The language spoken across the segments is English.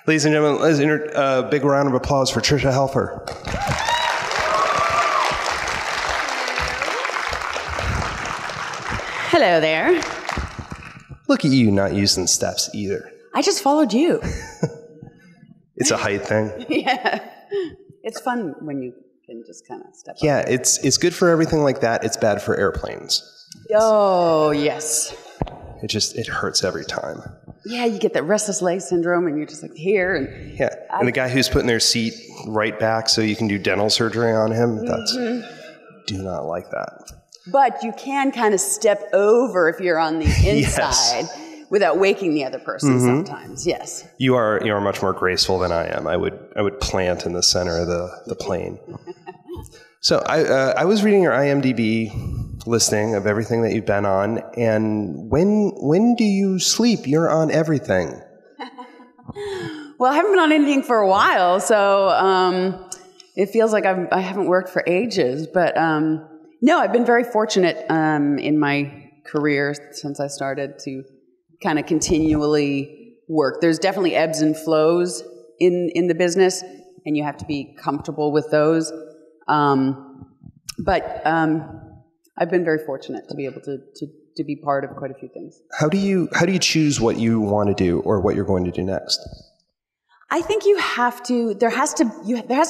Ladies and gentlemen, let's enter a big round of applause for Tricia Helfer. Hello there. Look at you not using steps either. I just followed you. It's a height thing. Yeah. It's fun when you can just kind of step Yeah, up. it's good for everything like that. It's bad for airplanes. Oh, yes. It hurts every time. Yeah, you get that restless leg syndrome and you're just like here. And Yeah, and the guy who's putting their seat right back so you can do dental surgery on him, do not like that. But you can kind of step over if you're on the inside without waking the other person sometimes. Yes. You are much more graceful than I am. I would plant in the center of the plane. So I was reading your IMDb listing of everything that you've been on, and when do you sleep? You're on everything. Well, I haven't been on anything for a while, so it feels like I haven't worked for ages. But no, I've been very fortunate in my career since I started to kind of continually work. There's definitely ebbs and flows in the business, and you have to be comfortable with those. But I've been very fortunate to be able to be part of quite a few things. How do you choose what you want to do or what you're going to do next? I think there has to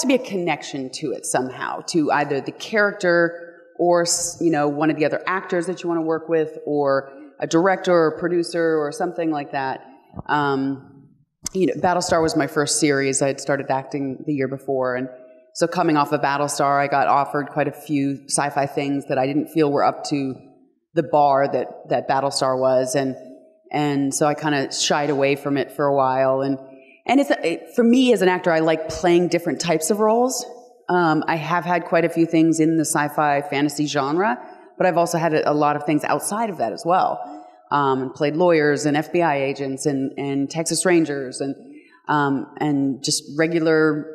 be a connection to it somehow, to either the character or, one of the other actors that you want to work with, or a director or a producer or something like that. Battlestar was my first series. I had started acting the year before, and so coming off of Battlestar, I got offered quite a few sci-fi things that I didn't feel were up to the bar that Battlestar was, and so I kind of shied away from it for a while. And for me as an actor, I like playing different types of roles. I have had quite a few things in the sci-fi fantasy genre, but I've also had a lot of things outside of that as well. Played lawyers and FBI agents and Texas Rangers and just regular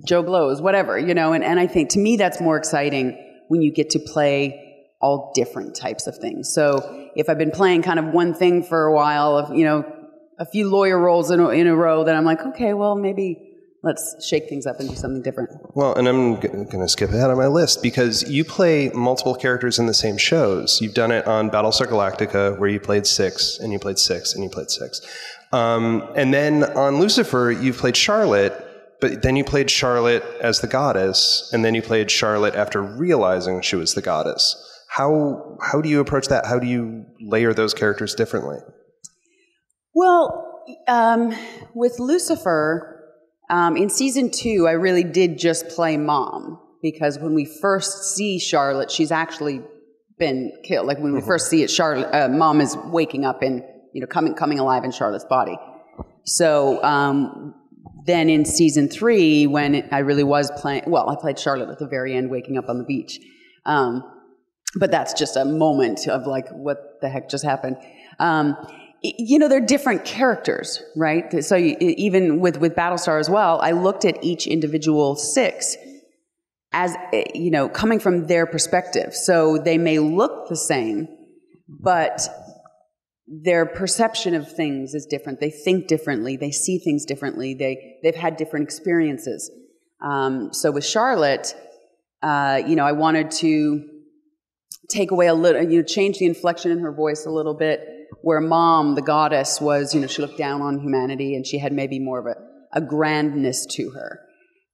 Joe Blows, whatever, and I think to me that's more exciting when you get to play all different types of things. So if I've been playing kind of one thing for a while, a few lawyer roles in a row, then I'm like, okay, well, maybe let's shake things up and do something different. Well, and I'm going to skip ahead on my list because you play multiple characters in the same shows. You've done it on Battlestar Galactica, where you played 6, and you played 6, and you played 6. And then on Lucifer, you've played Charlotte, but then you played Charlotte as the goddess, and then you played Charlotte after realizing she was the goddess. How do you approach that? How do you layer those characters differently? Well, with Lucifer, in season 2, I really did just play Mom, because when we first see Charlotte, she's actually been killed. Like when we first see it, Charlotte, Mom is waking up and coming alive in Charlotte's body. So then in season 3, when I really was playing, well, I played Charlotte at the very end, waking up on the beach. But that's just a moment of like, what the heck just happened? They're different characters, right? So even with Battlestar as well, I looked at each individual 6 as, coming from their perspective. So they may look the same, but their perception of things is different. They think differently. They see things differently. They've had different experiences. So with Charlotte, I wanted to take away a little, change the inflection in her voice a little bit, where Mom, the goddess, was, she looked down on humanity and she had maybe more of a grandness to her.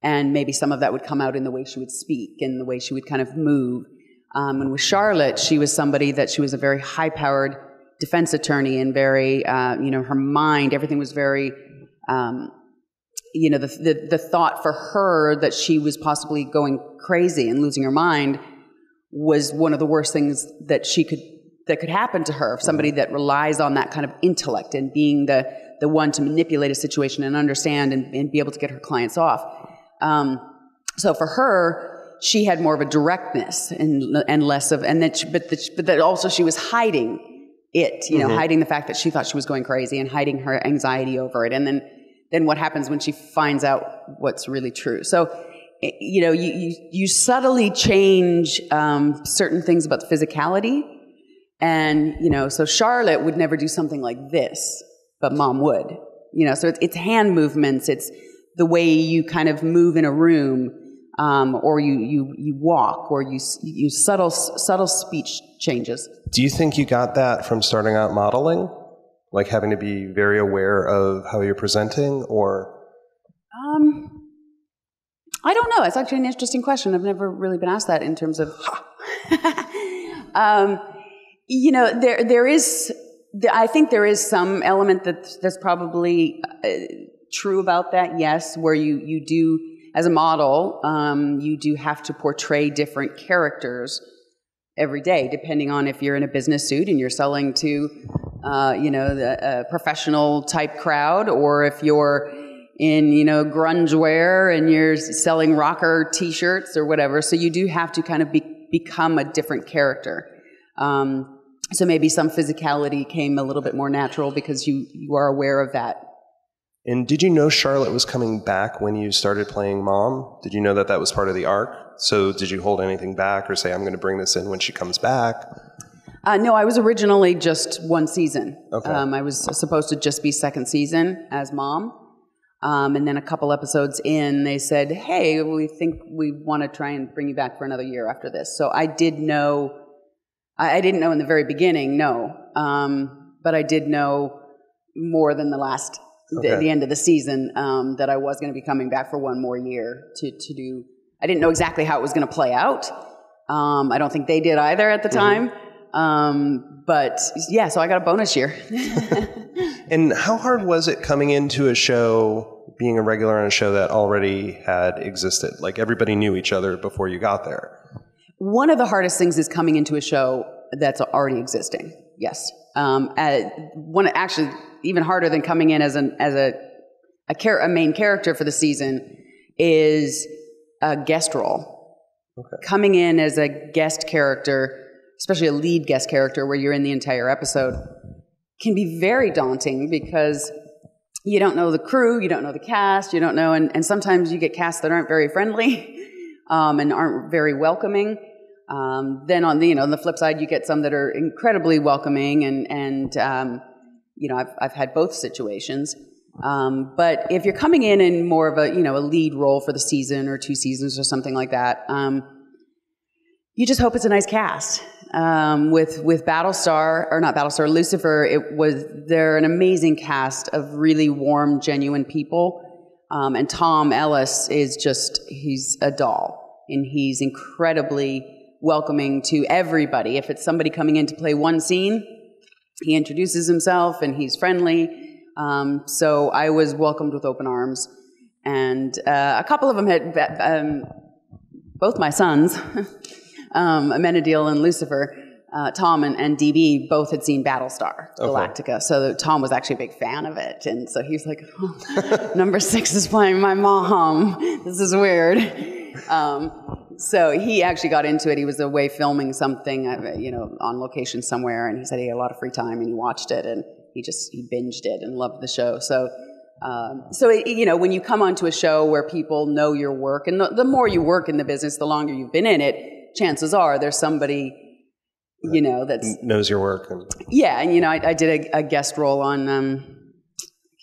And maybe some of that would come out in the way she would speak and the way she would kind of move. And with Charlotte, she was somebody that she was a very high-powered defense attorney and very, her mind, everything was very, the thought for her that she was possibly going crazy and losing her mind was one of the worst things that could happen to her. Somebody that relies on that kind of intellect and being the one to manipulate a situation and understand and be able to get her clients off. So for her, she had more of a directness and less of, but that also she was hiding it, hiding the fact that she thought she was going crazy and hiding her anxiety over it. And then what happens when she finds out what's really true? So, you subtly change certain things about the physicality. And, so Charlotte would never do something like this, but Mom would. So it's hand movements. It's the way you kind of move in a room, or you walk, or you subtle speech changes. Do you think you got that from starting out modeling? Like having to be very aware of how you're presenting, or? I don't know. It's actually an interesting question. I've never really been asked that in terms of, I think there is some element that's probably true about that, yes, where you do, as a model, you do have to portray different characters every day, depending on if you're in a business suit and you're selling to, the professional type crowd, or if you're in, grunge wear and you're selling rocker t-shirts or whatever. So you do have to kind of become a different character. So maybe some physicality came a little bit more natural because you are aware of that. And did you know Charlotte was coming back when you started playing Mom? Did you know that was part of the arc? So did you hold anything back or say, I'm going to bring this in when she comes back? No, I was originally just one season. Okay. I was supposed to just be second season as Mom. And then a couple episodes in, they said, hey, we think we want to try and bring you back for another year after this. So I did know, I didn't know in the very beginning, no. But I did know more than the end of the season, that I was going to be coming back for one more year to do. I didn't know exactly how it was going to play out. I don't think they did either at the time. But yeah, so I got a bonus year. And how hard was it coming into a show, being a regular on a show that already had existed? Like everybody knew each other before you got there. One of the hardest things is coming into a show that's already existing. Yes. Actually, even harder than coming in as a main character for the season is a guest role. Okay. Coming in as a guest character, especially a lead guest character where you're in the entire episode, can be very daunting because you don't know the crew, you don't know the cast, you don't know, and sometimes you get casts that aren't very friendly and aren't very welcoming. Then on the flip side, you get some that are incredibly welcoming, and I've had both situations. But if you're coming in more of a lead role for the season or 2 seasons or something like that, you just hope it's a nice cast. With Lucifer, they're an amazing cast of really warm, genuine people. And Tom Ellis he's a doll, and he's incredibly welcoming to everybody. If it's somebody coming in to play one scene, he introduces himself and he's friendly. So I was welcomed with open arms. And a couple of them had, both my sons, Amenadiel and Lucifer, Tom and DB both had seen Battlestar Galactica. So Tom was actually a big fan of it. And so he was like, Number 6 is playing my mom. This is weird. So he actually got into it. He was away filming something, on location somewhere. And he said he had a lot of free time and he watched it and he binged it and loved the show. So, when you come onto a show where people know your work, and the more you work in the business, the longer you've been in it, chances are there's somebody, that knows your work. Yeah, and I did a guest role on, I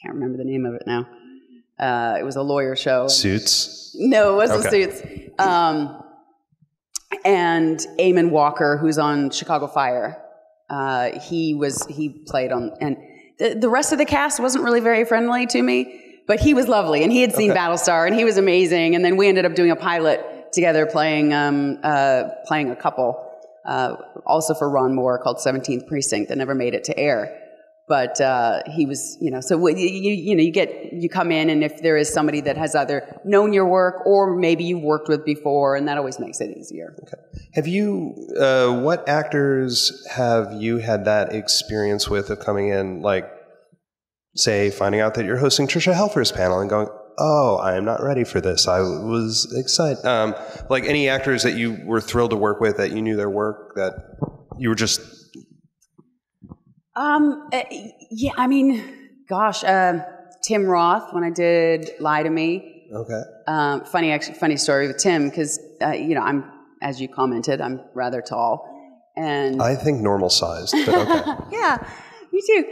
can't remember the name of it now. It was a lawyer show. Suits? No, it wasn't Suits. And Eamon Walker, who's on Chicago Fire, he played on, and the rest of the cast wasn't really very friendly to me, but he was lovely, and he had seen Battlestar, and he was amazing. And then we ended up doing a pilot together, playing a couple, also for Ron Moore, called 17th Precinct, that never made it to air. But he was, so you come in, and if there is somebody that has either known your work or maybe you've worked with before, and that always makes it easier. Okay. Have you, what actors have you had that experience with of coming in, like, say, finding out that you're hosting Tricia Helfer's panel and going, oh, I am not ready for this. I was excited. Like any actors that you were thrilled to work with, that you knew their work, that you were just... Yeah, I mean, gosh, Tim Roth, when I did Lie to Me. Okay. Funny story with Tim, because, I'm, as you commented, I'm rather tall. And I think normal sized, but okay. Yeah, me too.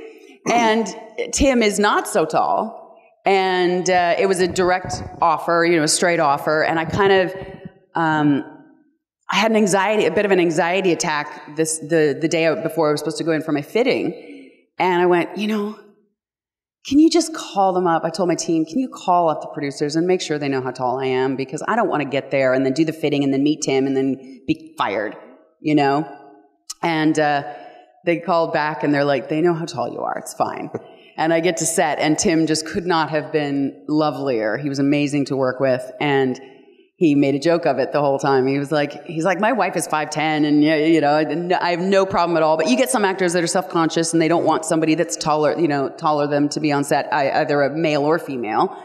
And Tim is not so tall. And it was a direct offer, a straight offer. And I kind of, I had a bit of an anxiety attack the day before I was supposed to go in for my fitting. And I went, can you just call them up? I told my team, can you call up the producers and make sure they know how tall I am? Because I don't want to get there and then do the fitting and then meet Tim and then be fired, And they called back and they're like, they know how tall you are. It's fine. And I get to set and Tim just could not have been lovelier. He was amazing to work with. And he made a joke of it the whole time. He's like, my wife is 5'10", and I have no problem at all. But you get some actors that are self-conscious and they don't want somebody that's taller than to be on set, either a male or female.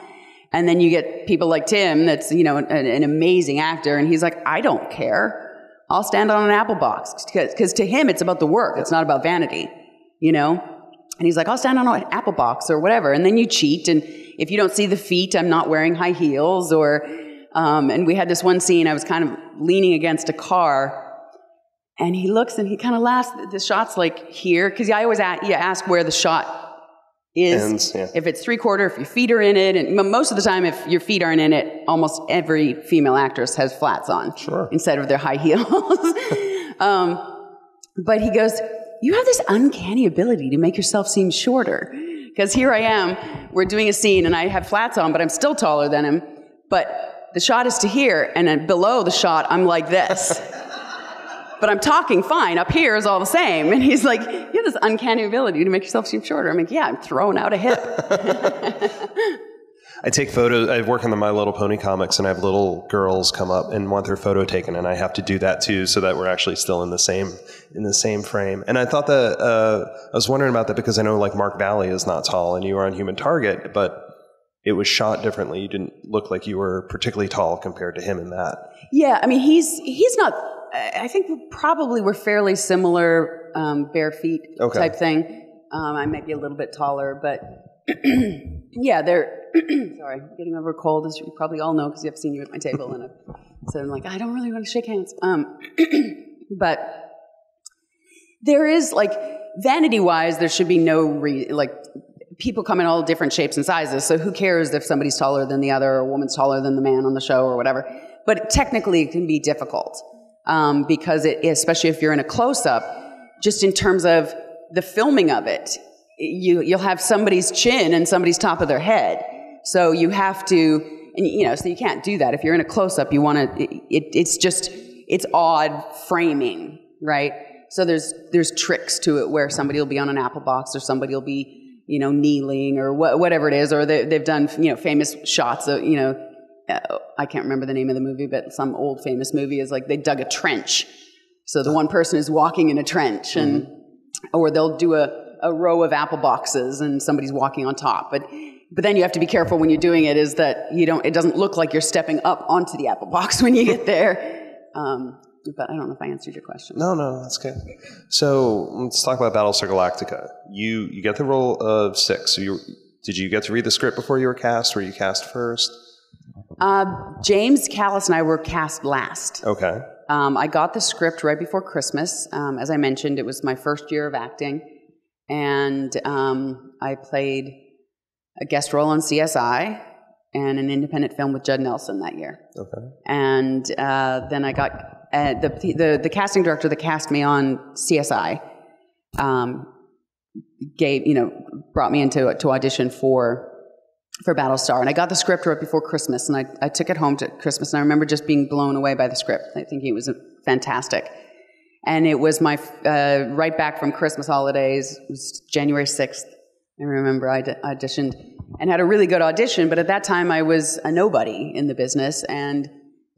And then you get people like Tim, that's an amazing actor, and he's like, I don't care. I'll stand on an apple box because to him it's about the work. It's not about vanity, And he's like, I'll stand on an apple box or whatever. And then you cheat, and if you don't see the feet, I'm not wearing high heels or. And we had this one scene, I was kind of leaning against a car, and he looks and he kind of laughs. The shot's like here, because I always ask where the shot is. Ends, yeah. If it's 3/4, if your feet are in it. And most of the time, if your feet aren't in it, almost every female actress has flats on instead of their high heels. But he goes, you have this uncanny ability to make yourself seem shorter. Because here I am, we're doing a scene, and I have flats on, but I'm still taller than him. But the shot is to here, and then below the shot, I'm like this. But I'm talking fine. Up here is all the same. And he's like, you have this uncanny ability to make yourself seem shorter. I'm like, yeah, I'm throwing out a hip. I take photos. I work on the My Little Pony comics, and I have little girls come up and want their photo taken, and I have to do that too, so that we're actually still in the same frame. And I thought that I was wondering about that because I know like Mark Valley is not tall, and you were on Human Target, but it was shot differently. You didn't look like you were particularly tall compared to him in that. Yeah, I mean, he's not. I think probably we're fairly similar, bare feet type thing. I might be a little bit taller, but yeah, they're. Sorry, getting over a cold, as you probably all know, because I've seen you at my table, and so I'm like, I don't really want to shake hands. But there is like vanity-wise, there should be no people come in all different shapes and sizes, so who cares if somebody's taller than the other or a woman's taller than the man on the show or whatever. But technically it can be difficult because especially if you're in a close-up, just in terms of the filming of it, you'll have somebody's chin and somebody's top of their head. So you have to, so you can't do that. If you're in a close-up, you want to, it's odd framing, right? So there's tricks to it where somebody will be on an apple box or somebody will be kneeling or whatever it is, or they've done, famous shots of, I can't remember the name of the movie, but some old famous movie is like they dug a trench. So the one person is walking in a trench or they'll do a row of apple boxes and somebody's walking on top. But then you have to be careful when you're doing it is that it doesn't look like you're stepping up onto the apple box when you get there. But I don't know if I answered your question. No, that's good. So let's talk about Battlestar Galactica. You get the role of Six. So did you get to read the script before you were cast? Were you cast first? James Callis and I were cast last. Okay. I got the script right before Christmas. As I mentioned, it was my first year of acting. And I played a guest role on CSI and an independent film with Judd Nelson that year. Okay. And then I got... the casting director that cast me on CSI brought me to audition for Battlestar, and I got the script right before Christmas, and I took it home to Christmas, and I remember just being blown away by the script. I think it was fantastic, and it was my right back from Christmas holidays. It was January 6th. I remember I auditioned and had a really good audition, but at that time I was a nobody in the business, and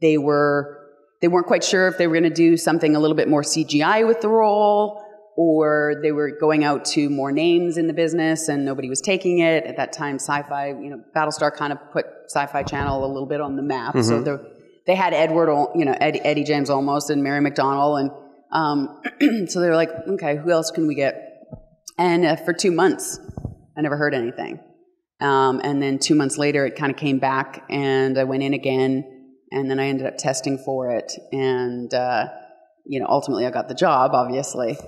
they weren't quite sure if they were going to do something a little bit more CGI with the role, or they were going out to more names in the business and nobody was taking it. At that time, Sci-Fi, Battlestar kind of put Sci-Fi Channel a little bit on the map. Mm-hmm. So they had Eddie James Olmos and Mary McDonnell. And so they were like, okay, who else can we get? And for 2 months, I never heard anything. And then 2 months later, it kind of came back and I went in again. And then I ended up testing for it. And, ultimately I got the job, obviously.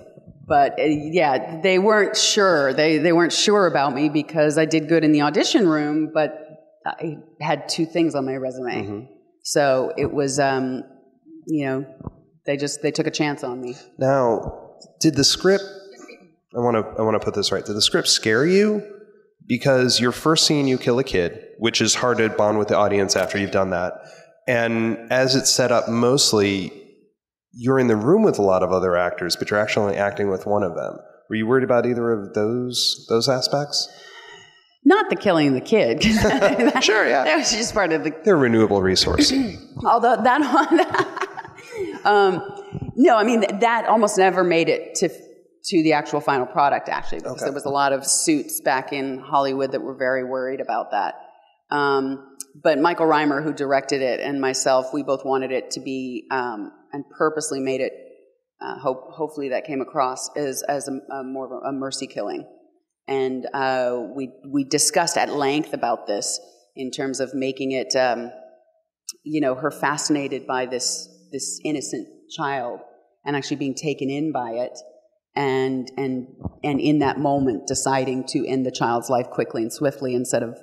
But yeah, they weren't sure. They weren't sure about me because I did good in the audition room, but I had 2 things on my resume. So it was, you know, they took a chance on me. Now, did the script, I want to put this right, did the script scare you? Because your first scene, you kill a kid, which is hard to bond with the audience after you've done that. And as it's set up, mostly you're in the room with a lot of other actors, but you're actually acting with one of them. Were you worried about either of those aspects? Not the killing the kid. Sure, yeah. That was just part of the... They're a renewable resource. Although that one... no, I mean, that almost never made it to the actual final product, actually, because there was a lot of suits back in Hollywood that were very worried about that. But Michael Reimer, who directed it, and myself, we both wanted it to be, and purposely made it, hopefully that came across, as more of a mercy killing. And we discussed at length about this in terms of making it, you know, her fascinated by this innocent child and actually being taken in by it, and in that moment deciding to end the child's life quickly and swiftly instead of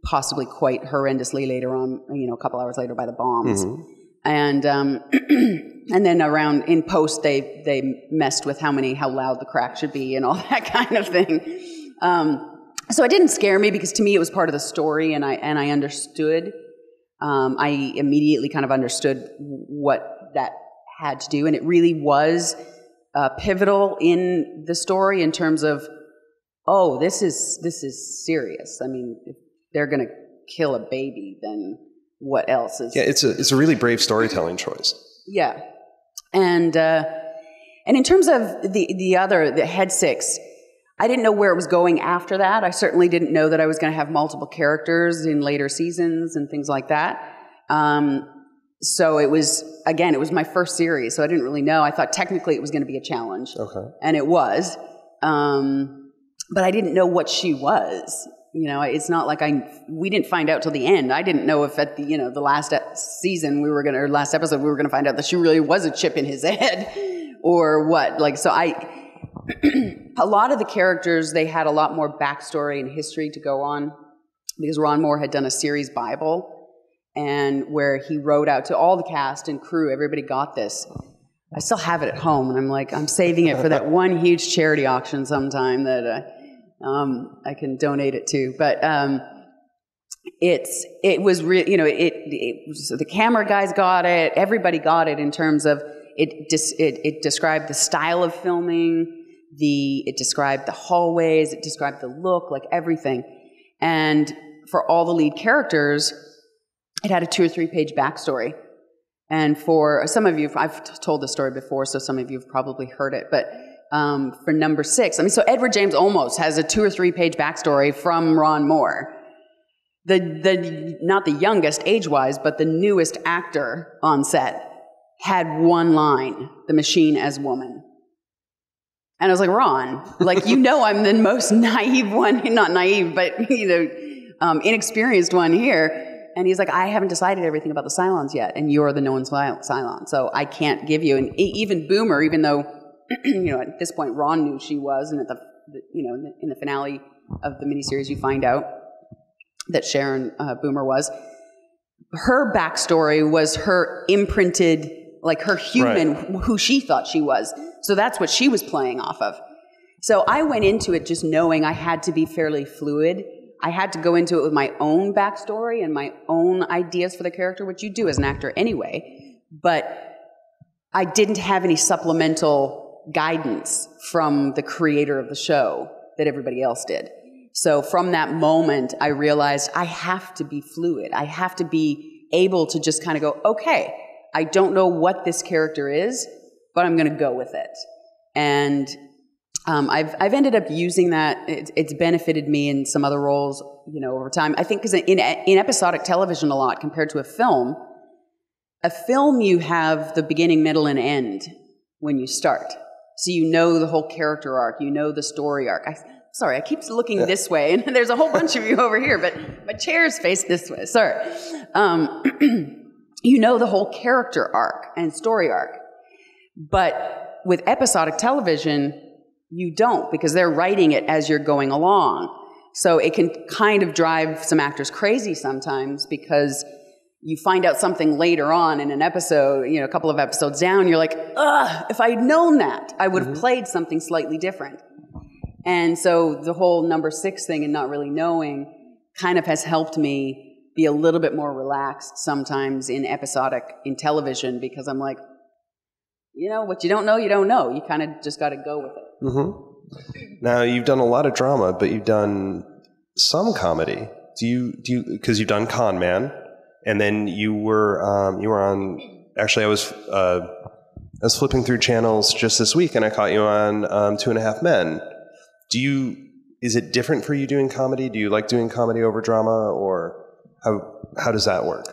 possibly quite horrendously later on, you know, a couple hours later by the bombs. And and then around in post they messed with how loud the crack should be and all that kind of thing. So it didn't scare me because to me it was part of the story, and I understood. I immediately kind of understood what that had to do, and it really was pivotal in the story in terms of, oh, this is serious. I mean, if they're going to kill a baby, then what else is? Yeah, it's a really brave storytelling choice. Yeah, and in terms of the Head Six, I didn't know where it was going after that. I certainly didn't know that I was going to have multiple characters in later seasons and things like that. So it was my first series, so I didn't really know. I thought technically it was going to be a challenge, and it was, but I didn't know what she was. You know, it's not like we didn't find out till the end. I didn't know if at the last season last episode we were gonna find out that she really was a chip in his head or what. Like, so a lot of the characters, they had a lot more backstory and history to go on because Ron Moore had done a series Bible, and where he wrote out to all the cast and crew, everybody got this. I still have it at home, and I'm saving it for that one huge charity auction sometime that I can donate it to. But it was real. You know, the camera guys got it. Everybody got it in terms of it described the style of filming. It described the hallways. It described the look, like everything. And for all the lead characters, it had a 2 or 3 page backstory. And for some of you, I've told this story before, so some of you have probably heard it, but for Number 6, I mean, so Edward James Olmos has a 2 or 3 page backstory from Ron Moore. Not the youngest age-wise, but the newest actor on set had one line, "The machine as woman." And I was like, Ron, like, you know, I'm the most naive one, not naive, but, inexperienced one here. And he's like, I haven't decided everything about the Cylons yet, and you're the known Cylon, so I can't give you. And even Boomer, even though, at this point Ron knew she was, and in the finale of the miniseries, you find out that Sharon Boomer was. Her backstory was her imprinted, like her human, right, who she thought she was. So that's what she was playing off of. So I went into it just knowing I had to be fairly fluid. I had to go into it with my own backstory and my own ideas for the character, which you do as an actor anyway. But I didn't have any supplemental guidance from the creator of the show that everybody else did. So from that moment, I realized I have to be fluid. I have to be able to just kind of go, okay, I don't know what this character is, but I'm going to go with it. And I've ended up using that. It's benefited me in some other roles, over time. I think because in episodic television a lot compared to a film you have the beginning, middle, and end when you start. So you know the whole character arc, you know the story arc. Sorry, I keep looking this way, and there's a whole bunch of you over here, but my chair's faced this way. Sorry. You know the whole character arc and story arc. But with episodic television, you don't, because they're writing it as you're going along. So it can kind of drive some actors crazy sometimes, because you find out something later on in an episode, you know, a couple of episodes down, you're like, ugh, if I'd known that, I would have played something slightly different. And so the whole number 6 thing and not really knowing kind of has helped me be a little bit more relaxed sometimes in television, because I'm like, you know, what you don't know, you don't know. You kind of just got to go with it. Mm-hmm. Now, you've done a lot of drama, but you've done some comedy. Do you, because you've done Con Man, and then you were on, actually, I was flipping through channels just this week, and I caught you on 2.5 Men. Is it different for you doing comedy? Do you like doing comedy over drama, or how does that work?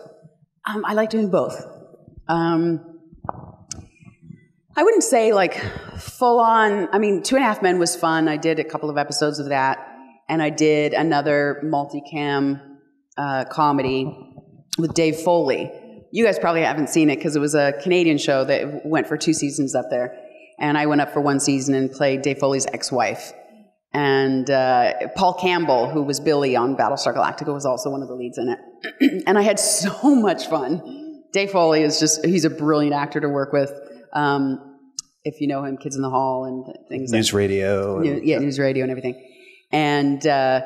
I like doing both. I wouldn't say like full on. I mean, 2.5 Men was fun. I did a couple of episodes of that, and I did another multicam comedy with Dave Foley. You guys probably haven't seen it because it was a Canadian show that went for 2 seasons up there, and I went up for 1 season and played Dave Foley's ex-wife. And Paul Campbell, who was Billy on Battlestar Galactica, was also one of the leads in it. And I had so much fun. Dave Foley he's a brilliant actor to work with. If you know him, Kids in the Hall and things News Radio. News Radio and everything. And so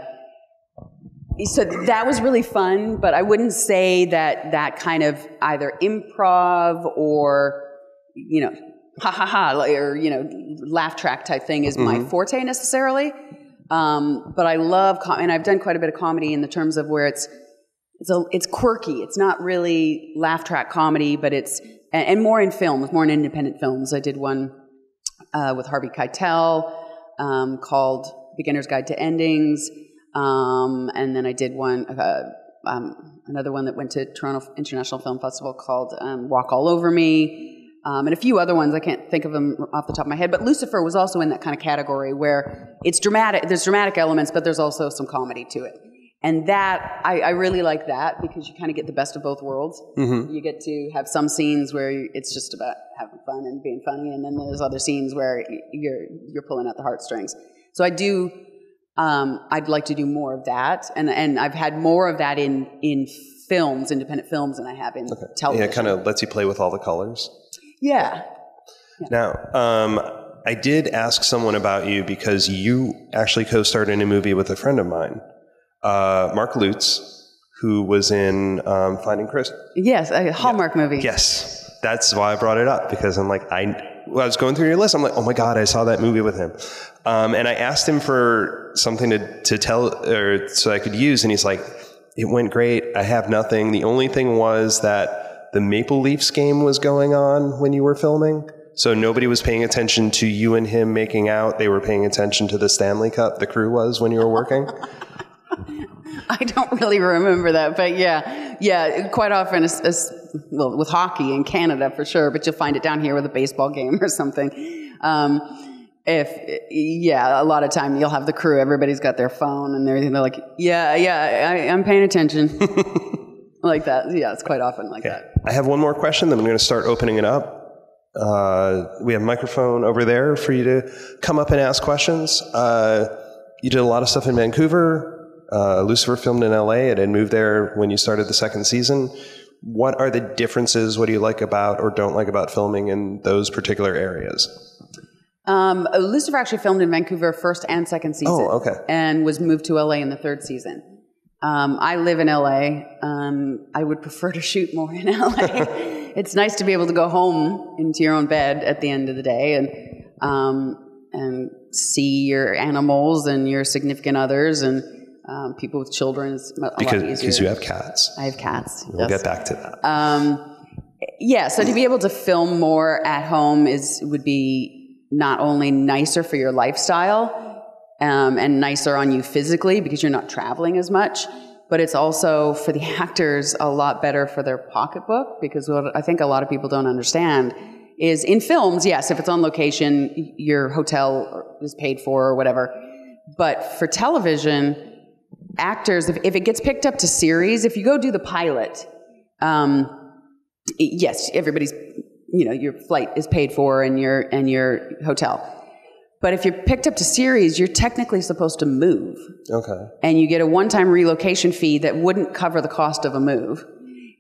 that was really fun, but I wouldn't say that kind of either improv or, you know, ha ha ha, or, you know, laugh track type thing is my forte necessarily. But I love, and I've done quite a bit of comedy in the terms of where it's quirky. It's not really laugh track comedy, but and more in films, more in independent films. I did one with Harvey Keitel called Beginner's Guide to Endings. And then I did one, another one that went to Toronto International Film Festival called Walk All Over Me. And a few other ones, I can't think of them off the top of my head, but Lucifer was also in that kind of category where it's dramatic, there's dramatic elements, but there's also some comedy to it. And that, I really like that, because you kind of get the best of both worlds. Mm-hmm. You get to have some scenes where it's just about having fun and being funny, and then there's other scenes where you're pulling out the heartstrings. So I do, I'd like to do more of that, and I've had more of that in films, independent films, than I have in television. Yeah, it kind of lets you play with all the colors. Yeah. Now, I did ask someone about you because you actually co-starred in a movie with a friend of mine, Mark Lutz, who was in Finding Chris. Yes, a Hallmark movie. Yes, that's why I brought it up, because I'm like, I was going through your list. I'm like, oh my God, I saw that movie with him. And I asked him for something to tell, or so I could use, and he's like, it went great. I have nothing. The only thing was that the Maple Leafs game was going on when you were filming. So nobody was paying attention to you and him making out. They were paying attention to the Stanley Cup, the crew was, when you were working. I don't really remember that, but yeah, quite often, well, with hockey in Canada for sure, but you'll find it down here with a baseball game or something. A lot of time you'll have the crew, everybody's got their phone and they're like, I'm paying attention. Like that. Yeah, it's quite often like that. I have one more question, then I'm going to start opening it up. We have a microphone over there for you to come up and ask questions. You did a lot of stuff in Vancouver. Lucifer filmed in LA. It had moved there when you started the 2nd season. What are the differences? What do you like about or don't like about filming in those particular areas? Lucifer actually filmed in Vancouver 1st and 2nd season. Oh, okay. And was moved to LA in the 3rd season. I live in LA. I would prefer to shoot more in LA. It's nice to be able to go home into your own bed at the end of the day and see your animals and your significant others and people with children. Is a lot easier. Because you have cats. I have cats. We'll get back to that. So to be able to film more at home would be not only nicer for your lifestyle, and nicer on you physically because you're not traveling as much, but it's also for the actors a lot better for their pocketbook, because what I think a lot of people don't understand is in films, yes, if it's on location, your hotel is paid for or whatever, but for television, actors, if it gets picked up to series, if you go do the pilot, yes, everybody's your flight is paid for and your hotel. But if you're picked up to series, you're technically supposed to move. Okay. And you get a one-time relocation fee that wouldn't cover the cost of a move.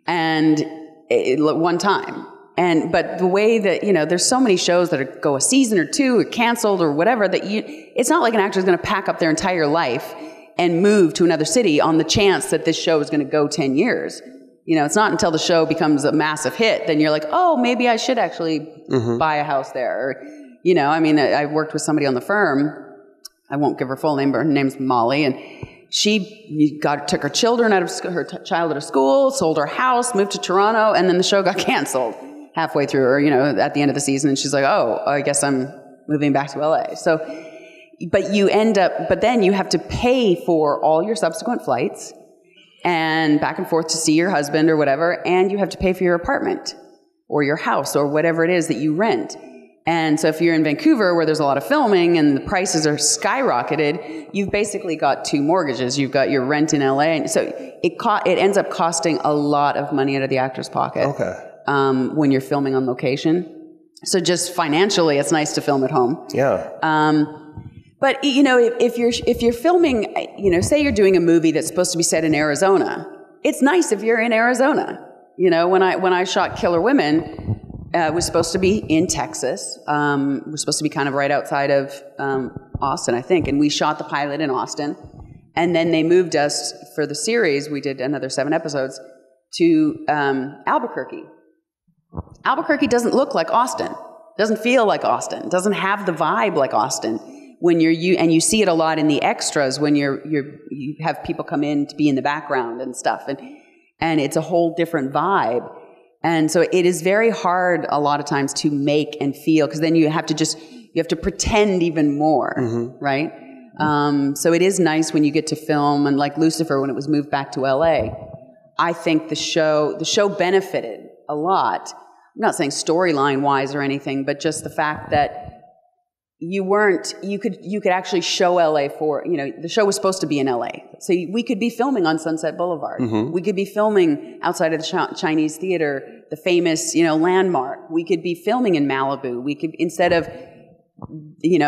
And one time. But the way that, there's so many shows that go a season or two or canceled or whatever that it's not like an actor is going to pack up their entire life and move to another city on the chance that this show is going to go 10 years. It's not until the show becomes a massive hit, then you're like, oh, maybe I should actually buy a house there. Or, I worked with somebody on the firm. I won't give her full name, but her name's Molly. And she took her children her child out of school, sold her house, moved to Toronto, and then the show got canceled halfway through, or, at the end of the season. And she's like, oh, I guess I'm moving back to LA. So, but then you have to pay for all your subsequent flights and back and forth to see your husband or whatever, and you have to pay for your apartment or your house or whatever it is that you rent. And so if you're in Vancouver where there's a lot of filming and the prices are skyrocketed, you've basically got two mortgages. You've got your rent in LA. And so it ends up costing a lot of money out of the actor's pocket when you're filming on location. So just financially, it's nice to film at home. Yeah. But, if you're filming, say you're doing a movie that's supposed to be set in Arizona, it's nice if you're in Arizona. When I shot Killer Women, it was supposed to be in Texas. It was supposed to be kind of right outside of Austin, I think. And we shot the pilot in Austin. And then they moved us for the series. We did another 7 episodes to Albuquerque. Albuquerque doesn't look like Austin. Doesn't feel like Austin. Doesn't have the vibe like Austin. When and you see it a lot in the extras when you have people come in to be in the background and stuff. And it's a whole different vibe. And so it is very hard a lot of times to make and feel, because then you have to pretend even more, right? So it is nice when you get to film, and like Lucifer, when it was moved back to LA, I think the show benefited a lot. I'm not saying storyline wise or anything, but just the fact that you could actually show LA the show was supposed to be in LA. So we could be filming on Sunset Boulevard. We could be filming outside of the Chinese Theater, the famous, landmark. We could be filming in Malibu. We could, instead of,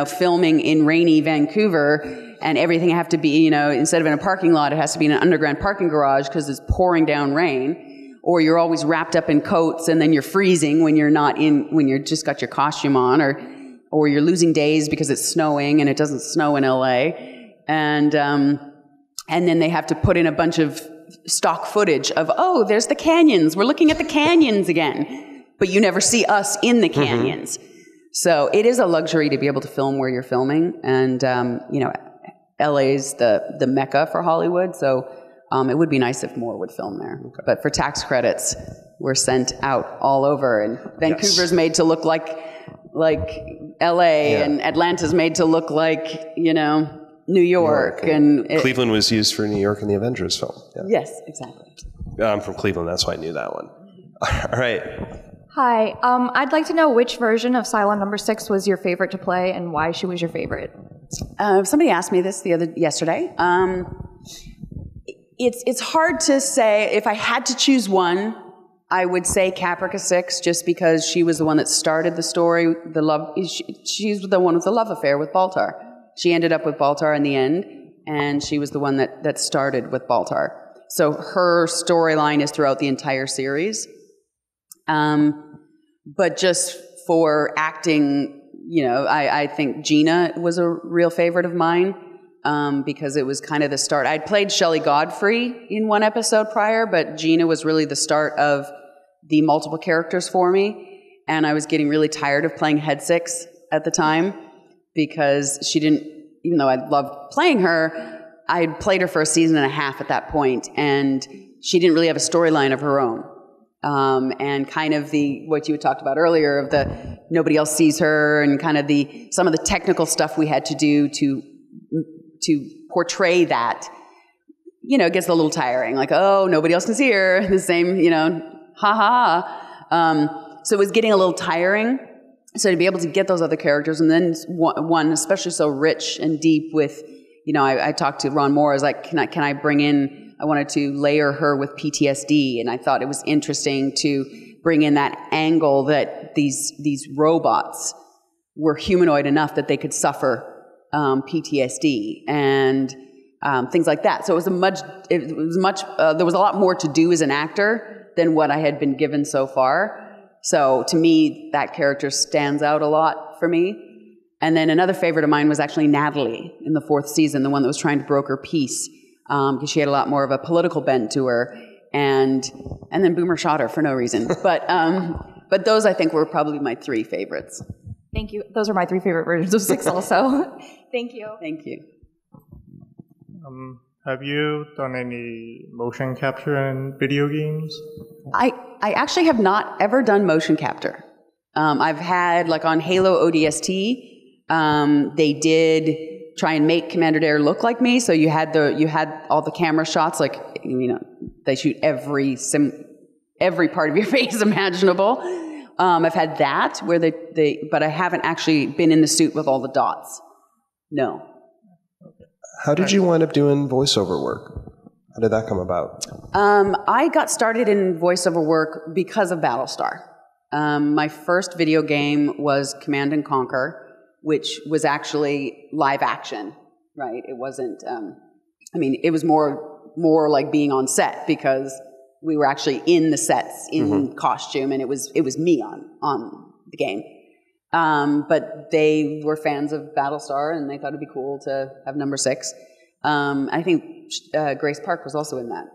filming in rainy Vancouver and everything have to be, instead of in a parking lot, it has to be in an underground parking garage because it's pouring down rain, or you're always wrapped up in coats and then you're freezing when you're just got your costume on, or you're losing days because it's snowing and it doesn't snow in LA. And then they have to put in a bunch of stock footage of, oh, there's the canyons. We're looking at the canyons again. But you never see us in the canyons. So it is a luxury to be able to film where you're filming. And, LA's the mecca for Hollywood. So it would be nice if more would film there. Okay. But for tax credits, we're sent out all over. And Vancouver's made to look like LA, and Atlanta's made to look like, New York. And Cleveland was used for New York in the Avengers film. Yeah. Yes, exactly. I'm from Cleveland, that's why I knew that one. All right. Hi. I'd like to know which version of Cylon Number 6 was your favorite to play and why she was your favorite. Somebody asked me this yesterday. It's hard to say. If I had to choose one, I would say Caprica 6, just because she was the one that started the story. She's the one with the love affair with Baltar. She ended up with Baltar in the end, and she was the one that started with Baltar. So her storyline is throughout the entire series. But just for acting, I think Gina was a real favorite of mine, because it was kind of the start. I'd played Shelley Godfrey in one episode prior, but Gina was really the start of the multiple characters for me, and I was getting really tired of playing Head Six at the time, because she didn't, even though I loved playing her, I had played her for a season and a half at that point, and she didn't really have a storyline of her own. And kind of what you had talked about earlier of the nobody else sees her, and kind of some of the technical stuff we had to do to portray that, it gets a little tiring. Like, oh, nobody else can see her. The same, so it was getting a little tiring. So to be able to get those other characters, and then one especially so rich and deep with, I talked to Ron Moore. I was like, can I bring in? I wanted to layer her with PTSD, and I thought it was interesting to bring in that angle that that these robots were humanoid enough that they could suffer PTSD and things like that. So there was a lot more to do as an actor than what I had been given so far. So to me, that character stands out a lot for me. And then another favorite of mine was actually Natalie in the 4th season, the one that was trying to broker peace, because she had a lot more of a political bent to her. And then Boomer shot her for no reason. But those, I think, were probably my 3 favorites. Thank you. Those are my 3 favorite versions of Six also. Thank you. Thank you. Have you done any motion capture in video games? I actually have not ever done motion capture. I've had, like on Halo ODST, they did try and make Commander Dare look like me. So you had all the camera shots, like, they shoot every part of your face imaginable. I've had that where but I haven't actually been in the suit with all the dots. No. How did you wind up doing voiceover work? How did that come about? I got started in voiceover work because of Battlestar. My first video game was Command and Conquer, which was actually live action, right? It wasn't, it was more like being on set because we were actually in the sets in costume, and it was me on the game. But they were fans of Battlestar, and they thought it'd be cool to have number 6. I think Grace Park was also in that.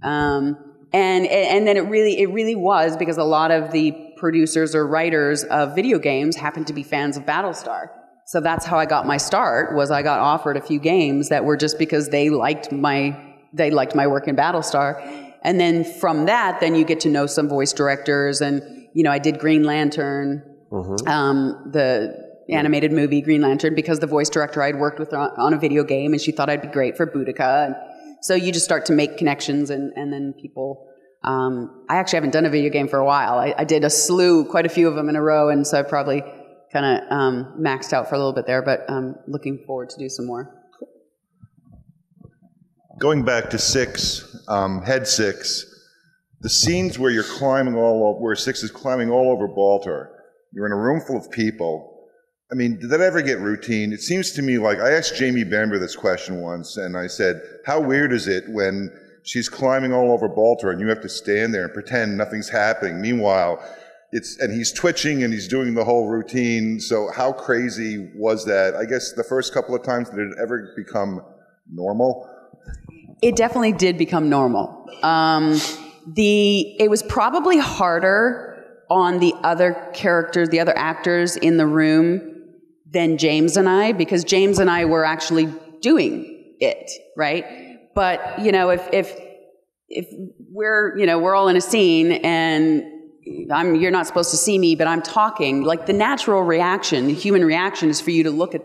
And then it really was because a lot of the producers or writers of video games happened to be fans of Battlestar. So that's how I got my start. Was I got offered a few games that were just because they liked my work in Battlestar. And then from that, then you get to know some voice directors, and I did Green Lantern, the animated movie Green Lantern, because the voice director I'd worked with on a video game, and she thought I'd be great for Boudica. And so you just start to make connections, and then people. I actually haven't done a video game for a while. I did quite a few of them in a row, and so I probably kind of maxed out for a little bit there, but I'm looking forward to do some more. Going back to 6, Head 6, the scenes where you're where 6 is climbing all over Baltimore, you're in a room full of people. I mean, did that ever get routine? It seems to me like, I asked Jamie Bamber this question once, and I said, how weird is it when she's climbing all over Baltimore and you have to stand there and pretend nothing's happening? Meanwhile, and he's twitching and he's doing the whole routine. So how crazy was that? I guess the first couple of times, did it ever become normal? It definitely did become normal. It was probably harder on the other characters, the other actors in the room than James and I, because James and I were actually doing it, right? But, if we're all in a scene and you're not supposed to see me, but I'm talking, like the natural reaction, the human reaction is for you to look at,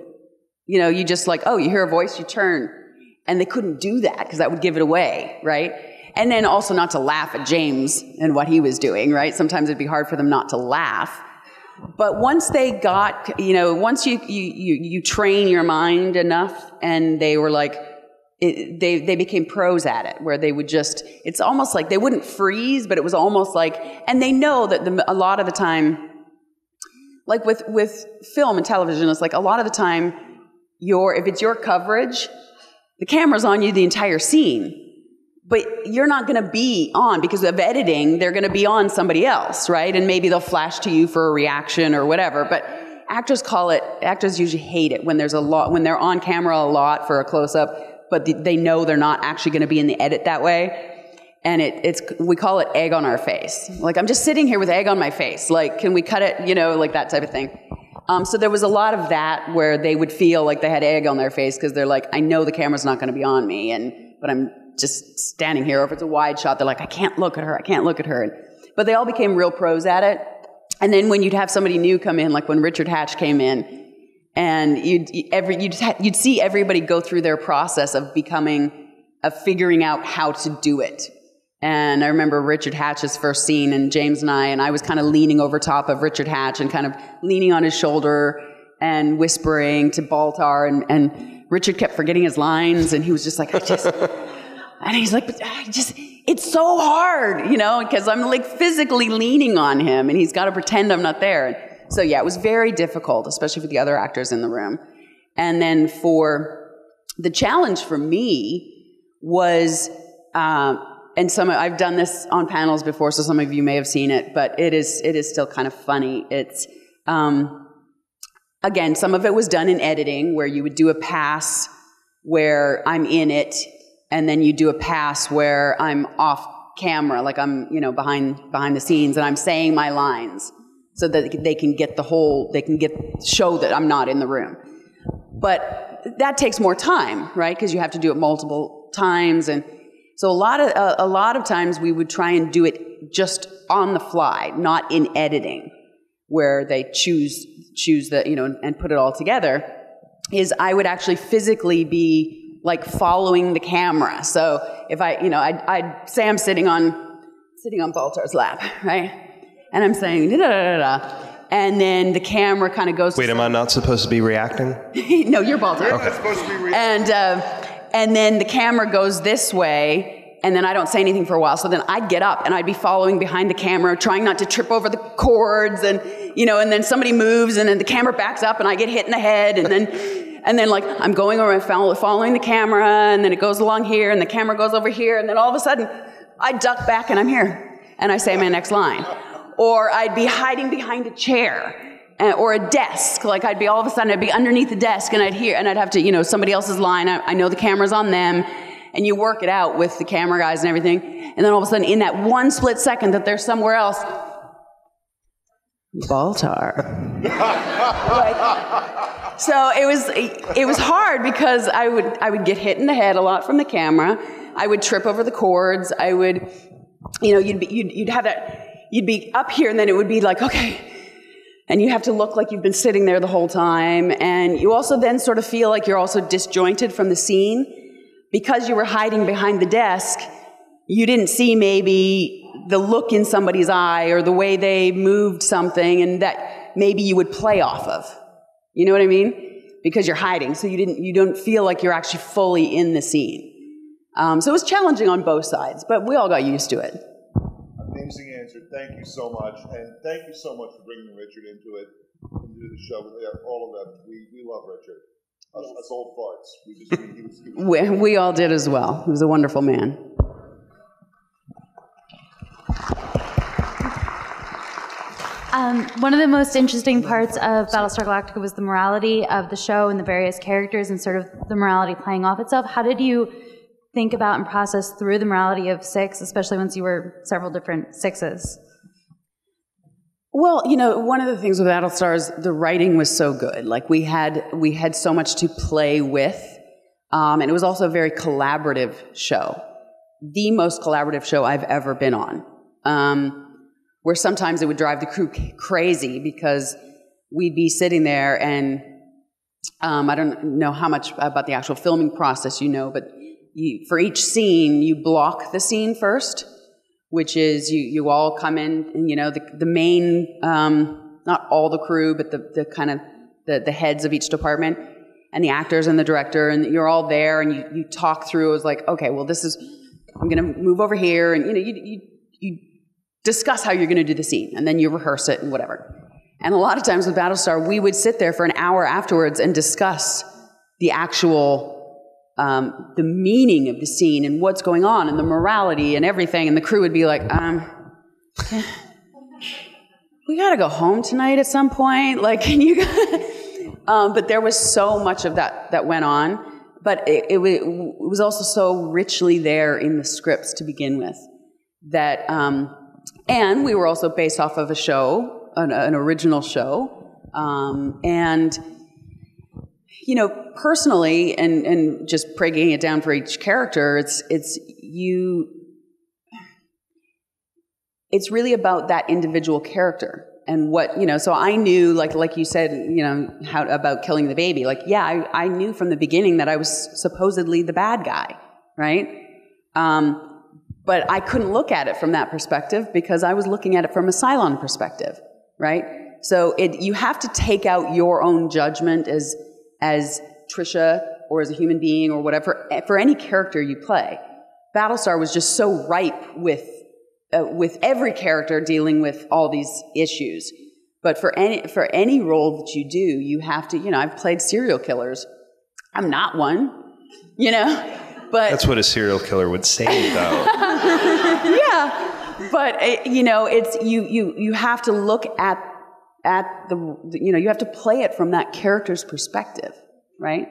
you just like, oh, you hear a voice, you turn. And they couldn't do that because that would give it away, right? And then also not to laugh at James and what he was doing, right? Sometimes it'd be hard for them not to laugh. But once they got, once you train your mind enough, and they were like, they became pros at it, where they would just, it's almost like they wouldn't freeze, but it was almost like, and they know that a lot of the time, like with film and television, it's like a lot of the time, if it's your coverage, the camera's on you the entire scene, but you're not going to be on because of editing. They're going to be on somebody else, right? And maybe they'll flash to you for a reaction or whatever. But actors usually hate it when when they're on camera a lot for a close-up, but they know they're not actually going to be in the edit that way. And we call it egg on our face. Like, I'm just sitting here with egg on my face. Like, can we cut it? Like that type of thing. So there was a lot of that where they would feel like they had egg on their face because they're like, I know the camera's not going to be on me, but I'm just standing here. Or if it's a wide shot, they're like, I can't look at her. But they all became real pros at it. And then when you'd have somebody new come in, like when Richard Hatch came in, and you'd see everybody go through their process of figuring out how to do it. And I remember Richard Hatch's first scene, and James and I was kind of leaning over top of Richard Hatch and kind of leaning on his shoulder and whispering to Baltar, and Richard kept forgetting his lines, and he was just like, And he's like, but it's so hard, you know, because I'm like physically leaning on him and he's got to pretend I'm not there. And so yeah, it was very difficult, especially for the other actors in the room. And then for the challenge for me was, and I've done this on panels before, so some of you may have seen it, but it is still kind of funny. It's, again, some of it was done in editing where you would do a pass where I'm in it, and then you do a pass where I'm off camera, like I'm, you know, behind the scenes, and I'm saying my lines so that they can get show that I'm not in the room. But that takes more time, right? Because you have to do it multiple times, and so a lot of times we would try and do it just on the fly, not in editing, where they choose the, you know, and put it all together. Is I would actually physically be like following the camera. So if I'd say I'm sitting on Baltar's lap, right? And I'm saying da da da da. And then the camera kind of goes. Wait, am I not supposed to be reacting? No, you're Baltar. You're not supposed to be reacting. And then the camera goes this way, and then I don't say anything for a while. So then I'd get up and I'd be following behind the camera, trying not to trip over the cords, and you know, and then somebody moves, and then the camera backs up, and I get hit in the head, and then like I'm going around following the camera, and then it goes along here, and the camera goes over here, and then all of a sudden I duck back and I'm here, and I say my next line. Or I'd be hiding behind a chair or a desk. Like I'd be all of a sudden I'd be underneath the desk, and I'd have to, you know, somebody else's line. I know the camera's on them, and you work it out with the camera guys and everything. And then all of a sudden, in that one split second that they're somewhere else, Baltar. Like, so it was hard because I would get hit in the head a lot from the camera. I would trip over the cords. I would, you know, you'd have that. You'd be up here, and then it would be like, okay, and you have to look like you've been sitting there the whole time, and you also then sort of feel like you're also disjointed from the scene because you were hiding behind the desk. You didn't see maybe the look in somebody's eye or the way they moved something, and that maybe you would play off of. You know what I mean? Because you're hiding, so you don't feel like you're actually fully in the scene. So it was challenging on both sides, but we all got used to it. Amazing answer. Thank you so much. And thank you so much for bringing Richard into the show. All of them. We love Richard. Us old farts. We all did as well. He was a wonderful man. One of the most interesting parts of Battlestar Galactica was the morality of the show and the various characters and sort of the morality playing off itself. How did you think about and process through the morality of Six, especially once you were several different Sixes? Well, you know, one of the things with Battlestar is the writing was so good. Like we had so much to play with, and it was also a very collaborative show. The most collaborative show I've ever been on. Where sometimes it would drive the crew crazy because we'd be sitting there and I don't know how much about the actual filming process you know, but for each scene, you block the scene first, which is you all come in and, you know, the main, not all the crew, but the kind of the heads of each department and the actors and the director, and you're all there and you talk through. It was like, okay, well, I'm going to move over here, and, you know, you discuss how you're going to do the scene, and then you rehearse it and whatever. And a lot of times with Battlestar, we would sit there for an hour afterwards and discuss the actual the meaning of the scene and what's going on and the morality and everything. And the crew would be like, we got to go home tonight at some point. Like, can you? But there was so much of that went on. But it was also so richly there in the scripts to begin with that. And we were also based off of a show, an original show. And, you know, personally, and just breaking it down for each character, it's really about that individual character and what, you know, so I knew, like you said, you know, about killing the baby. Like, yeah, I knew from the beginning that I was supposedly the bad guy, right? But I couldn't look at it from that perspective because I was looking at it from a Cylon perspective, right? So you have to take out your own judgment as Tricia or as a human being or whatever for any character you play. Battlestar was just so ripe with every character dealing with all these issues. But for any role that you do, you have to, I've played serial killers. I'm not one, but that's what a serial killer would say, though. Yeah, but it's you have to look at the you have to play it from that character's perspective, right?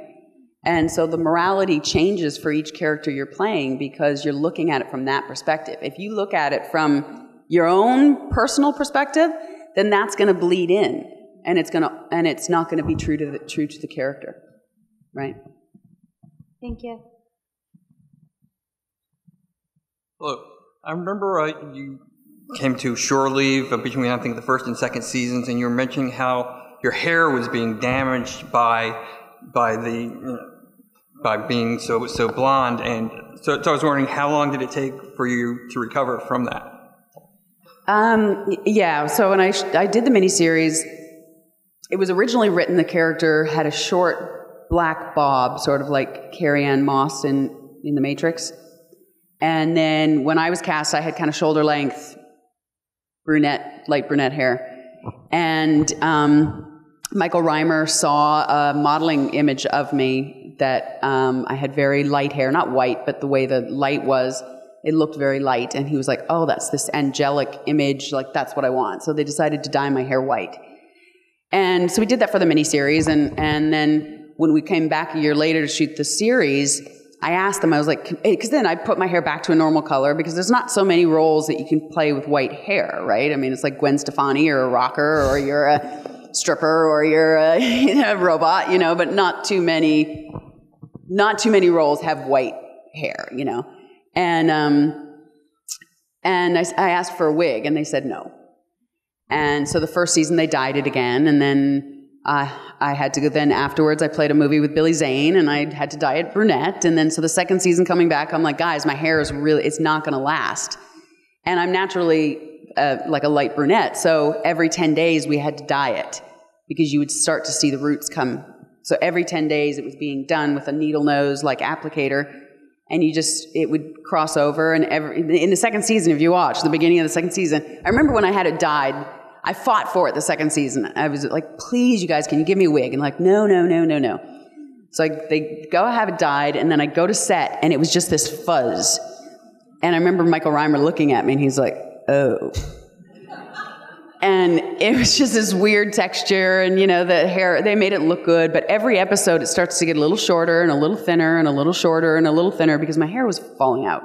And so the morality changes for each character you're playing because you're looking at it from that perspective. If you look at it from your own personal perspective, then that's going to bleed in, and it's not going to be true to the character, right? Thank you. Look, I remember you came to shore leave between, I think, the first and second seasons, and you were mentioning how your hair was being damaged by being so blonde, and so I was wondering, how long did it take for you to recover from that? Yeah, so when I did the miniseries, it was originally written, the character had a short black bob, sort of like Carrie-Anne Moss in The Matrix. And then when I was cast, I had kind of shoulder length, light brunette hair. And Michael Reimer saw a modeling image of me that I had very light hair, not white, but the way the light was, it looked very light. And he was like, oh, that's this angelic image, like that's what I want. So they decided to dye my hair white. And so we did that for the miniseries. And then when we came back a year later to shoot the series, I asked them, I was like, because then I put my hair back to a normal color because there's not so many roles that you can play with white hair, right? I mean, it's like Gwen Stefani or a rocker or you're a stripper or you're a robot, but not too many roles have white hair, And I asked for a wig and they said no. And so the first season they dyed it again, and then I had to go. Then afterwards, I played a movie with Billy Zane, and I had to dye it brunette. And then so the second season coming back, I'm like, guys, my hair is it's not going to last. And I'm naturally like a light brunette, so every 10 days we had to dye it because you would start to see the roots come. So every 10 days it was being done with a needle nose like applicator, and it would cross over. And in the second season, if you watch the beginning of the second season, I remember when I had it dyed. I fought for it the second season. I was like, please, you guys, can you give me a wig? And like, no. So they go have it dyed, and then I go to set, and it was just this fuzz. And I remember Michael Reimer looking at me, and he's like, oh. And it was just this weird texture, and, the hair, they made it look good. But every episode, it starts to get a little shorter and a little thinner and a little shorter and a little thinner because my hair was falling out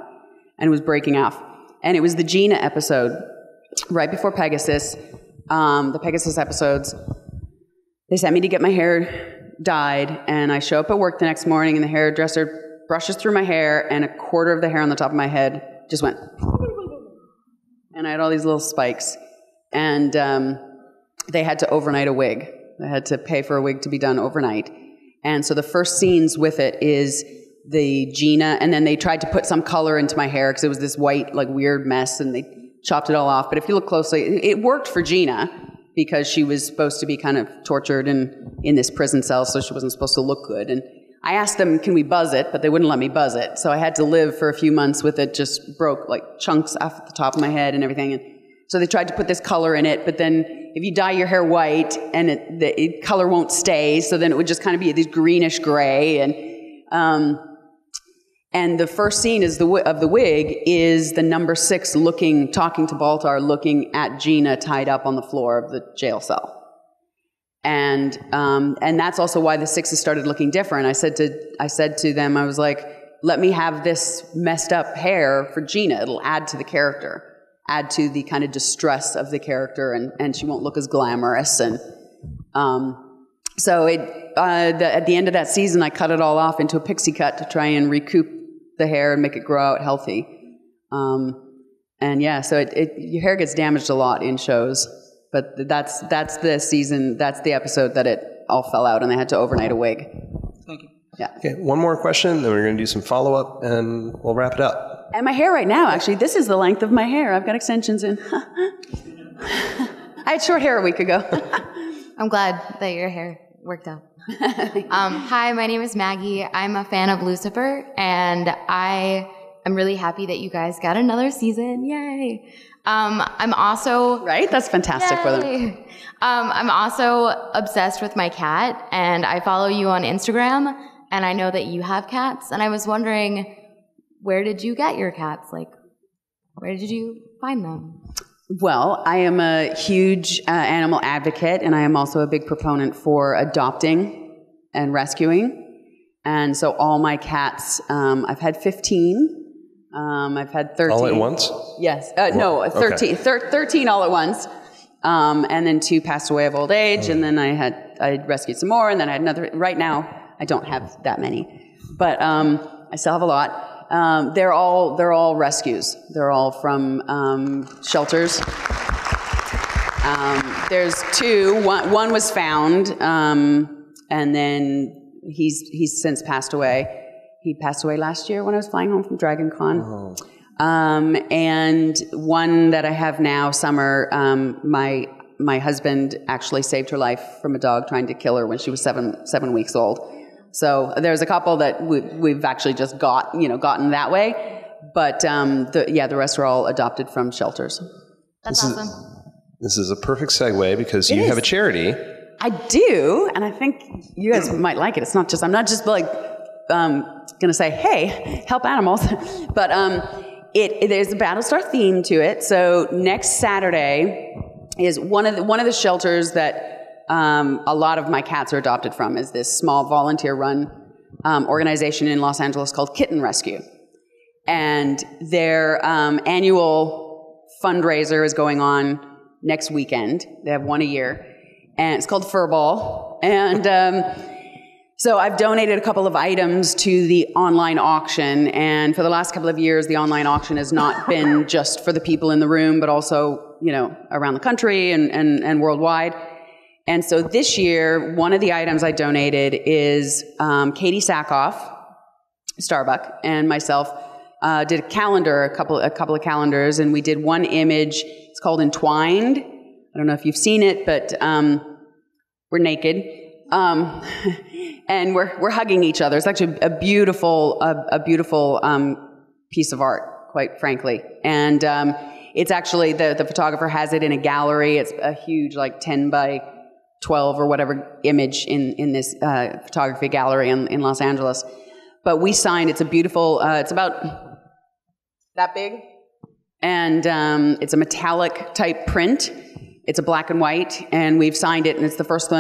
and was breaking off. And it was the Gina episode right before Pegasus. The Pegasus episodes, they sent me to get my hair dyed, and I show up at work the next morning, and the hairdresser brushes through my hair, and a quarter of the hair on the top of my head just went, and I had all these little spikes, and they had to overnight a wig. They had to pay for a wig to be done overnight, and so the first scenes with it is the Gina, and then they tried to put some color into my hair because it was this white, like, weird mess, and they chopped it all off. But if you look closely, it worked for Gina because she was supposed to be kind of tortured in this prison cell, so she wasn't supposed to look good. And I asked them, can we buzz it? But they wouldn't let me buzz it. So I had to live for a few months with it just broke, like chunks off the top of my head and everything. And so they tried to put this color in it, but then if you dye your hair white and the color won't stay, so then it would just kind of be this greenish gray. And the first scene of the wig is the number 6 talking to Baltar, looking at Gina tied up on the floor of the jail cell. And that's also why the 6s started looking different. I said to them, I was like, let me have this messed up hair for Gina. It'll add to the character, add to the kind of distress of the character, and she won't look as glamorous. And so at the end of that season, I cut it all off into a pixie cut to try and recoup the hair and make it grow out healthy. And yeah, so your hair gets damaged a lot in shows, but that's the season, that's the episode that it all fell out and they had to overnight a wig. Thank you. Yeah. Okay, one more question, then we're going to do some follow-up, and we'll wrap it up. And my hair right now, actually, this is the length of my hair. I've got extensions in. I had short hair a week ago. I'm glad that your hair worked out. Hi, my name is Maggie. I'm a fan of Lucifer, and I I'm really happy that you guys got another season. Yay. I'm also... Right? That's fantastic for them. I'm also obsessed with my cat, and I follow you on Instagram, and I know that you have cats, and I was wondering, where did you get your cats? Like, where did you find them? Well, I am a huge animal advocate, and I am also a big proponent for adopting and rescuing. And so all my cats, I've had 15. I've had 13. All at once? Yes. No, 13. Okay. 13 all at once. And then 2 passed away of old age, and then I rescued some more, and then I had another. Right now, I don't have that many, but I still have a lot. They're all rescues. They're all from shelters. There's 2. One was found, and then he's since passed away. He passed away last year when I was flying home from Dragon Con. Oh. And one that I have now, Summer, my husband actually saved her life from a dog trying to kill her when she was 7 weeks old. So there's a couple that we've actually just gotten that way. But the rest are all adopted from shelters. That's awesome. This is a perfect segue because you have a charity. I do, and I think you guys might like it. It's not just, I'm not just like going to say, hey, help animals. But there's a Battlestar theme to it. So next Saturday is one of the shelters that a lot of my cats are adopted from, is this small volunteer-run organization in Los Angeles called Kitten Rescue. And their annual fundraiser is going on next weekend. They have one a year. And it's called Furball. And so I've donated a couple of items to the online auction. And for the last couple of years, the online auction has not been just for the people in the room, but also, around the country and worldwide. And so this year, one of the items I donated is Katie Sackhoff, Starbuck, and myself did a calendar, a couple of calendars, and we did one image. It's called Entwined. I don't know if you've seen it, but we're naked. And we're hugging each other. It's actually a beautiful piece of art, quite frankly. And it's actually, the photographer has it in a gallery. It's a huge, 10 by 12 or whatever image in this photography gallery in Los Angeles. But we signed, it's a beautiful, it's about that big. And it's a metallic type print. It's a black and white, and we've signed it, and it's the first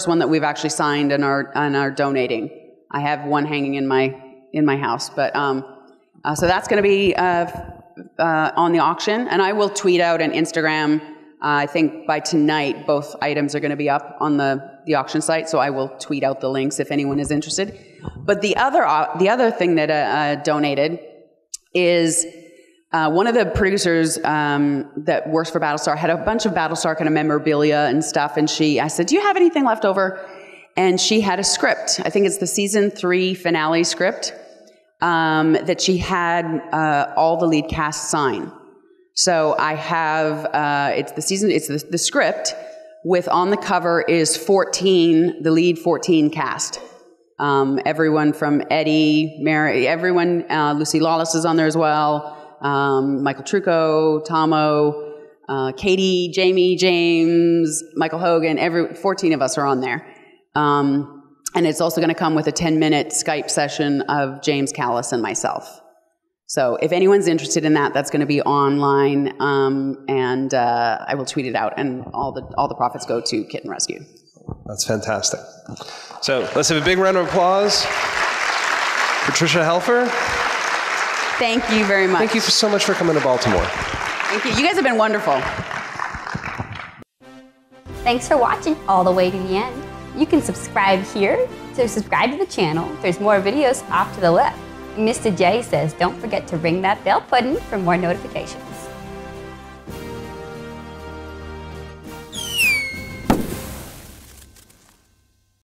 one that we've actually signed and are donating. I have one hanging in my house, but so that's going to be on the auction, and I will tweet out and Instagram. I think by tonight, both items are going to be up on the auction site, so I will tweet out the links if anyone is interested. But the other thing that I donated is. One of the producers that works for Battlestar had a bunch of Battlestar kind of memorabilia and stuff, and I said, do you have anything left over? And she had a script. I think it's the season 3 finale script that she had all the lead cast sign. So I have it's the script with on the cover is 14, the lead 14 cast. Everyone from Eddie, Mary, everyone. Lucy Lawless is on there as well. Michael Trucco, Tomo, Katie, Jamie, James, Michael Hogan, 14 of us are on there. And it's also going to come with a 10-minute Skype session of James Callis and myself. So if anyone's interested in that, that's going to be online, and I will tweet it out, and all the profits go to Kitten Rescue. That's fantastic. So let's have a big round of applause for Tricia Helfer. Thank you very much. Thank you so much for coming to Baltimore. Thank you. You guys have been wonderful. Thanks for watching all the way to the end. You can subscribe here to subscribe to the channel. There's more videos off to the left. Mr. J says, don't forget to ring that bell button for more notifications.